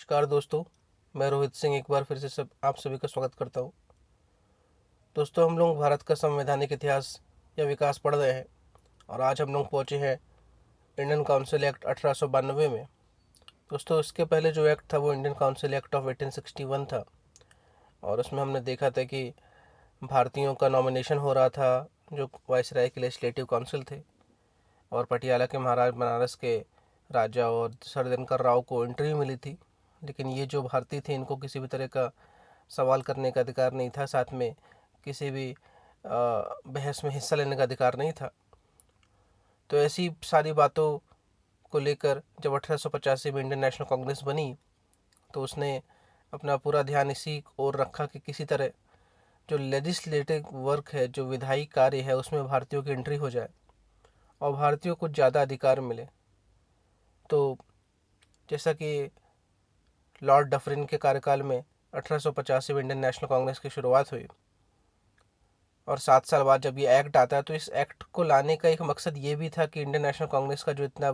नमस्कार दोस्तों। मैं रोहित सिंह एक बार फिर से आप सभी का स्वागत करता हूँ। दोस्तों, हम लोग भारत का संवैधानिक इतिहास या विकास पढ़ रहे हैं और आज हम लोग पहुँचे हैं इंडियन काउंसिल एक्ट 1892 में। दोस्तों, इसके पहले जो एक्ट था वो इंडियन काउंसिल एक्ट ऑफ 1861 था और उसमें हमने देखा था कि भारतीयों का नॉमिनेशन हो रहा था जो वायसराय के लेजिस्लेटिव काउंसिल थे, और पटियाला के महाराज बनारस के राजा और सर दिनकर राव को एंट्री मिली थी। लेकिन ये जो भारतीय थे इनको किसी भी तरह का सवाल करने का अधिकार नहीं था, साथ में किसी भी बहस में हिस्सा लेने का अधिकार नहीं था। तो ऐसी सारी बातों को लेकर जब 1885 में इंडियन नेशनल कांग्रेस बनी तो उसने अपना पूरा ध्यान इसी ओर रखा कि किसी तरह जो लेजिस्लेटिव वर्क है, जो विधायी कार्य है, उसमें भारतीयों की एंट्री हो जाए और भारतीयों को ज़्यादा अधिकार मिले। तो जैसा कि लॉर्ड डफरिन के कार्यकाल में 1885 में इंडियन नेशनल कांग्रेस की शुरुआत हुई और 7 साल बाद जब ये एक्ट आता है तो इस एक्ट को लाने का एक मकसद ये भी था कि इंडियन नेशनल कांग्रेस का जो इतना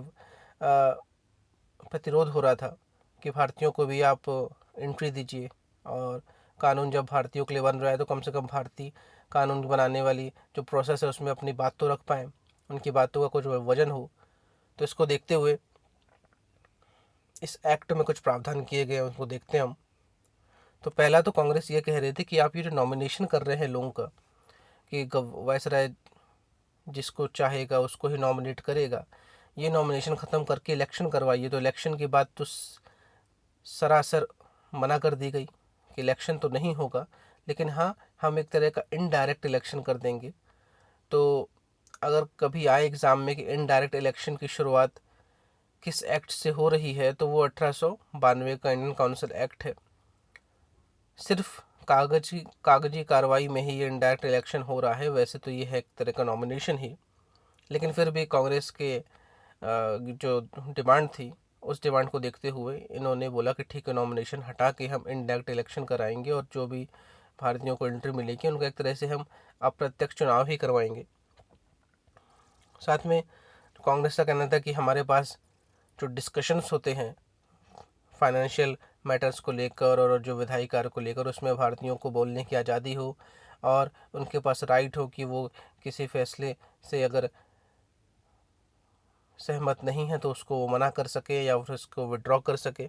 प्रतिरोध हो रहा था कि भारतीयों को भी आप एंट्री दीजिए, और कानून जब भारतीयों के लिए बन रहा है तो कम से कम भारतीय कानून बनाने वाली जो प्रोसेस है उसमें अपनी बात तो रख पाएँ, उनकी बातों का कुछ वजन हो। तो इसको देखते हुए इस एक्ट में कुछ प्रावधान किए गए हैं, उनको देखते हैं हम। तो पहला तो कांग्रेस ये कह रही थी कि आप ये जो नॉमिनेशन कर रहे हैं लोगों का कि वायसराय जिसको चाहेगा उसको ही नॉमिनेट करेगा, ये नॉमिनेशन ख़त्म करके इलेक्शन करवाइए। तो इलेक्शन की बात तो सरासर मना कर दी गई कि इलेक्शन तो नहीं होगा, लेकिन हाँ, हम एक तरह का इनडायरेक्ट इलेक्शन कर देंगे। तो अगर कभी आए एग्ज़ाम में कि इनडायरेक्ट इलेक्शन की शुरुआत किस एक्ट से हो रही है तो वो 1892 का इंडियन काउंसिल एक्ट है। सिर्फ कागजी कार्रवाई में ही ये इनडायरेक्ट इलेक्शन हो रहा है, वैसे तो ये है एक तरह का नॉमिनेशन ही। लेकिन फिर भी कांग्रेस के जो डिमांड थी उस डिमांड को देखते हुए इन्होंने बोला कि ठीक है, नॉमिनेशन हटा के हम इनडायरेक्ट इलेक्शन कराएंगे और जो भी भारतीयों को एंट्री मिलेगी उनका एक तरह से हम अप्रत्यक्ष चुनाव ही करवाएंगे। साथ में कांग्रेस का कहना था कि हमारे पास जो डिस्कशंस होते हैं फाइनेंशियल मैटर्स को लेकर और जो विधायी कार्य को लेकर, उसमें भारतीयों को बोलने की आज़ादी हो और उनके पास राइट हो कि वो किसी फैसले से अगर सहमत नहीं है तो उसको वो मना कर सके या फिर उसको विड्रॉ कर सके।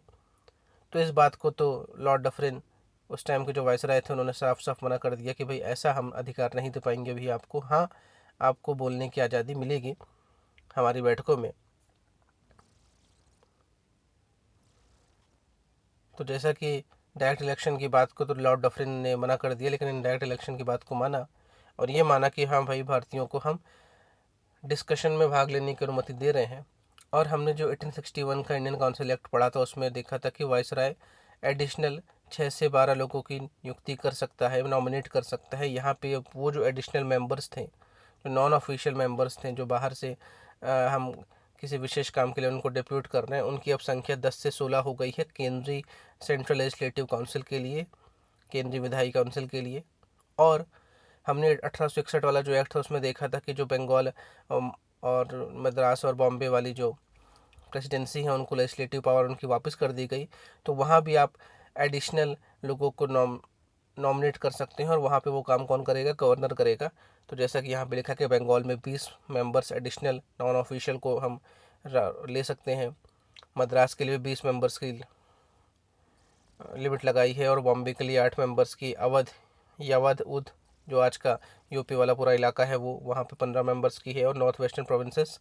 तो इस बात को तो लॉर्ड डफरिन, उस टाइम के जो वायसराय थे, उन्होंने साफ साफ मना कर दिया कि भाई ऐसा हम अधिकार नहीं दे पाएंगे भी आपको। हाँ, आपको बोलने की आज़ादी मिलेगी हमारी बैठकों में। तो जैसा कि डायरेक्ट इलेक्शन की बात को तो लॉर्ड डफरिन ने मना कर दिया, लेकिन इनडायरेक्ट इलेक्शन की बात को माना और ये माना कि हाँ भाई, भारतीयों को हम डिस्कशन में भाग लेने की अनुमति दे रहे हैं। और हमने जो 1861 का इंडियन काउंसिल एक्ट पढ़ा था उसमें देखा था कि वायसराय एडिशनल 6 से 12 लोगों की नियुक्ति कर सकता है, नॉमिनेट कर सकता है। यहाँ पे वो जो एडिशनल मेंबर्स थे, जो नॉन ऑफिशियल मेंबर्स थे, जो बाहर से हम किसी विशेष काम के लिए उनको डिप्यूट कर रहे हैं, उनकी अब संख्या 10 से 16 हो गई है केंद्रीय सेंट्रल लेजिस्लेटिव काउंसिल के लिए, केंद्रीय विधायी काउंसिल के लिए। और हमने 1861 वाला जो एक्ट था उसमें देखा था कि जो बंगाल और मद्रास और बॉम्बे वाली जो प्रेसिडेंसी है उनको लेजिस्लेटिव पावर उनकी वापस कर दी गई। तो वहाँ भी आप एडिशनल लोगों को नॉमिनेट कर सकते हैं और वहाँ पे वो काम कौन करेगा? गवर्नर करेगा। तो जैसा कि यहाँ पे लिखा कि बंगाल में 20 मेंबर्स एडिशनल नॉन ऑफिशियल को हम ले सकते हैं, मद्रास के लिए 20 मेंबर्स की लिमिट लगाई है और बॉम्बे के लिए 8 मेंबर्स की। अवध यवध उध जो आज का यूपी वाला पूरा इलाका है वो वहाँ पे 15 मेंबर्स की है, और नॉर्थ वेस्टर्न प्रोविंसेस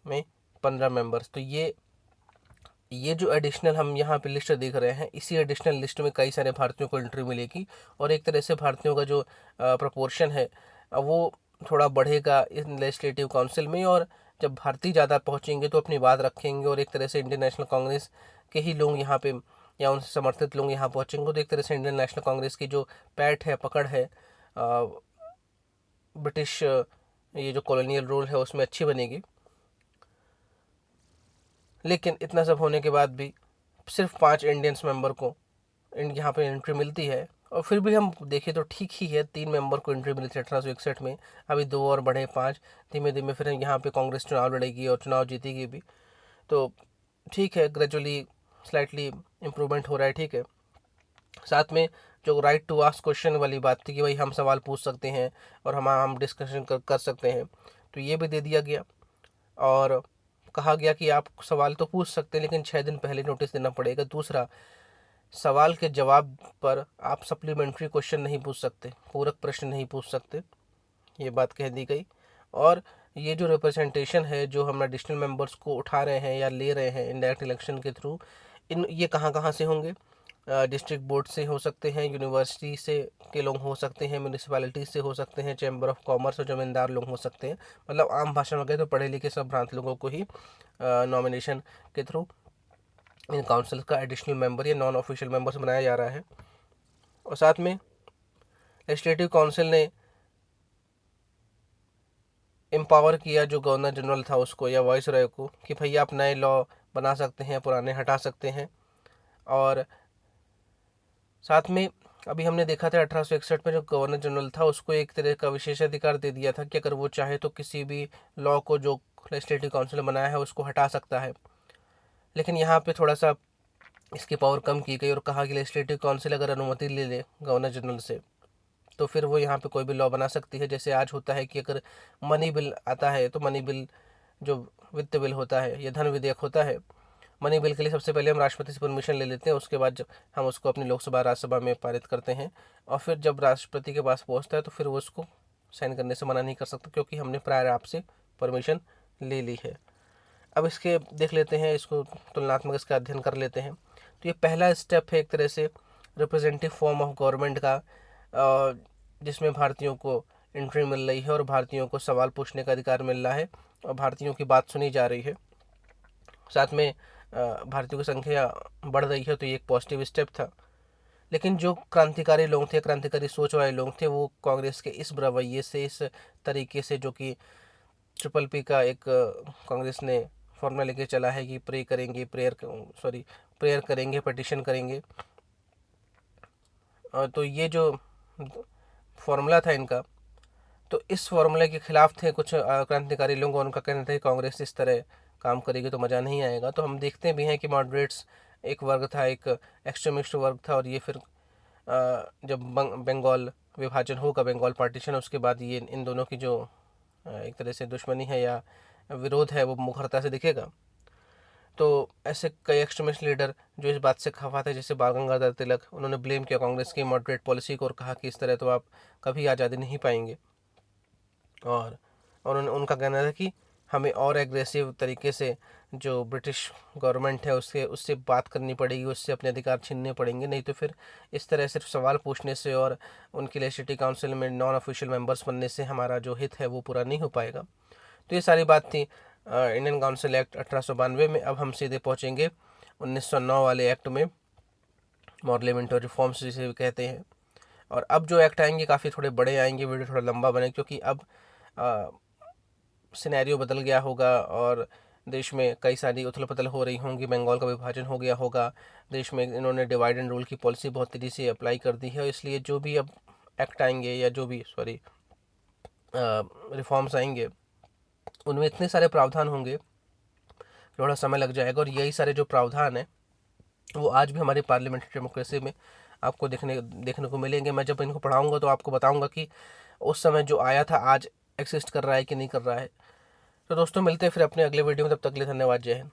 में 15 मेंबर्स। तो ये जो एडिशनल हम यहाँ पे लिस्ट देख रहे हैं, इसी एडिशनल लिस्ट में कई सारे भारतीयों को एंट्री मिलेगी और एक तरह से भारतीयों का जो प्रपोर्शन है वो थोड़ा बढ़ेगा इस लेजिस्लेटिव काउंसिल में। और जब भारतीय ज़्यादा पहुँचेंगे तो अपनी बात रखेंगे और एक तरह से इंडियन नेशनल कांग्रेस के ही लोग यहाँ पे या उनसे समर्थित लोग यहाँ पहुँचेंगे तो एक तरह से इंडियन नेशनल कांग्रेस की जो पैठ है, पकड़ है ब्रिटिश ये जो कॉलोनियल रूल है उसमें अच्छी बनेगी। लेकिन इतना सब होने के बाद भी सिर्फ 5 इंडियंस मेंबर को यहाँ पे एंट्री मिलती है, और फिर भी हम देखें तो ठीक ही है। 3 मेंबर को एंट्री मिली थी 1861 में, अभी 2 और बढ़े 5। धीमे धीमे फिर यहाँ पे कांग्रेस चुनाव लड़ेगी और चुनाव जीतेगी भी। तो ठीक है, ग्रेजुअली स्लाइटली इम्प्रूवमेंट हो रहा है, ठीक है। साथ में जो राइट टू आस्क क्वेश्चन वाली बात थी कि भाई हम सवाल पूछ सकते हैं और हम डिस्कशन कर सकते हैं, तो ये भी दे दिया गया। और कहा गया कि आप सवाल तो पूछ सकते हैं लेकिन 6 दिन पहले नोटिस देना पड़ेगा। दूसरा, सवाल के जवाब पर आप सप्लीमेंट्री क्वेश्चन नहीं पूछ सकते, पूरक प्रश्न नहीं पूछ सकते, ये बात कह दी गई। और ये जो रिप्रेजेंटेशन है जो हम एडिशनल मेंबर्स को उठा रहे हैं या ले रहे हैं इनडायरेक्ट इलेक्शन के थ्रू, ये कहाँ कहाँ से होंगे? डिस्ट्रिक्ट बोर्ड से हो सकते हैं, यूनिवर्सिटी से के लोग हो सकते हैं, म्यूनिसिपैलिटी से हो सकते हैं, चैम्बर ऑफ कॉमर्स और जमींदार लोग हो सकते हैं। मतलब आम भाषा में कहें तो पढ़े लिखे सब भ्रांत लोगों को ही नॉमिनेशन के थ्रू इन काउंसिल का एडिशनल मेंबर या नॉन ऑफिशियल मेंबर्स बनाया जा रहा है। और साथ में लेजिस्लेटिव काउंसिल ने एम्पावर किया जो गवर्नर जनरल था उसको या वाइस रॉय को कि भैया आप नए लॉ बना सकते हैं, पुराने हटा सकते हैं। और साथ में अभी हमने देखा था 1861 में जो गवर्नर जनरल था उसको एक तरह का विशेषाधिकार दे दिया था कि अगर वो चाहे तो किसी भी लॉ को जो लेजिस्लेटिव काउंसिल ने बनाया है उसको हटा सकता है। लेकिन यहाँ पे थोड़ा सा इसकी पावर कम की गई और कहा कि लेजिस्लेटिव काउंसिल अगर अनुमति ले ले गवर्नर जनरल से तो फिर वो यहाँ पे कोई भी लॉ बना सकती है। जैसे आज होता है कि अगर मनी बिल आता है तो मनी बिल जो वित्त बिल होता है या धन विधेयक होता है, मनी बिल के लिए सबसे पहले हम राष्ट्रपति से परमिशन ले लेते हैं, उसके बाद जब हम उसको अपनी लोकसभा राज्यसभा में पारित करते हैं और फिर जब राष्ट्रपति के पास पहुंचता है तो फिर वो उसको साइन करने से मना नहीं कर सकता क्योंकि हमने प्रायर आपसे परमिशन ले ली है। अब इसके देख लेते हैं, इसको तुलनात्मक इसका अध्ययन कर लेते हैं। तो ये पहला स्टेप है एक तरह से रिप्रेजेंटेटिव फॉर्म ऑफ गवर्नमेंट का, जिसमें भारतीयों को एंट्री मिल रही है और भारतीयों को सवाल पूछने का अधिकार मिल रहा है और भारतीयों की बात सुनी जा रही है। साथ में भारतीयों की संख्या बढ़ रही है, तो ये एक पॉजिटिव स्टेप था। लेकिन जो क्रांतिकारी लोग थे, क्रांतिकारी सोच वाले लोग थे, वो कांग्रेस के इस रवैये से, इस तरीके से, जो कि ट्रिपल पी का एक कांग्रेस ने फॉर्मूला लेके चला है कि प्रेयर करेंगे, पटिशन करेंगे। तो ये जो फॉर्मूला था इनका, तो इस फॉर्मूले के खिलाफ थे कुछ क्रांतिकारी लोग। उनका कहना था कि कांग्रेस इस तरह काम करेगी तो मज़ा नहीं आएगा। तो हम देखते भी हैं कि मॉडरेट्स एक वर्ग था, एक एक्सट्रीमिस्ट वर्ग था, और ये फिर जब बंगाल विभाजन होगा, बंगाल पार्टीशन, उसके बाद ये इन दोनों की जो एक तरह से दुश्मनी है या विरोध है वो मुखरता से दिखेगा। तो ऐसे कई एक्सट्रीमिस्ट लीडर जो इस बात से खफा थे, जैसे बाल गंगाधर तिलक, उन्होंने ब्लेम किया कांग्रेस की मॉडरेट पॉलिसी को और कहा कि इस तरह तो आप कभी आज़ादी नहीं पाएंगे। और उन्होंने उनका कहना था कि हमें और एग्रेसिव तरीके से जो ब्रिटिश गवर्नमेंट है उससे बात करनी पड़ेगी, उससे अपने अधिकार छीनने पड़ेंगे, नहीं तो फिर इस तरह सिर्फ सवाल पूछने से और उनकी लेजिस्लेटिव काउंसिल में नॉन ऑफिशियल मेंबर्स बनने से हमारा जो हित है वो पूरा नहीं हो पाएगा। तो ये सारी बात थी इंडियन काउंसिल एक्ट 1892 में। अब हम सीधे पहुँचेंगे 1909 वाले एक्ट में, पार्लियामेंट्री रिफॉर्म्स जिसे भी कहते हैं। और अब जो एक्ट आएंगे काफ़ी थोड़े बड़े आएंगे, वीडियो थोड़ा लंबा बने, क्योंकि अब सिनेरियो बदल गया होगा और देश में कई सारी उथल पुथल हो रही होंगी, बंगाल का विभाजन हो गया होगा, देश में इन्होंने डिवाइड एंड रूल की पॉलिसी बहुत तेज़ी से अप्लाई कर दी है। इसलिए जो भी अब एक्ट आएंगे या जो भी रिफॉर्म्स आएंगे उनमें इतने सारे प्रावधान होंगे, थोड़ा समय लग जाएगा। और यही सारे जो प्रावधान हैं वो आज भी हमारी पार्लियामेंट्री डेमोक्रेसी में आपको देखने को मिलेंगे। मैं जब इनको पढ़ाऊँगा तो आपको बताऊँगा कि उस समय जो आया था आज एक्सिस्ट कर रहा है कि नहीं कर रहा है। तो दोस्तों मिलते हैं फिर अपने अगले वीडियो में, तब तक के लिए धन्यवाद, जय हिंद।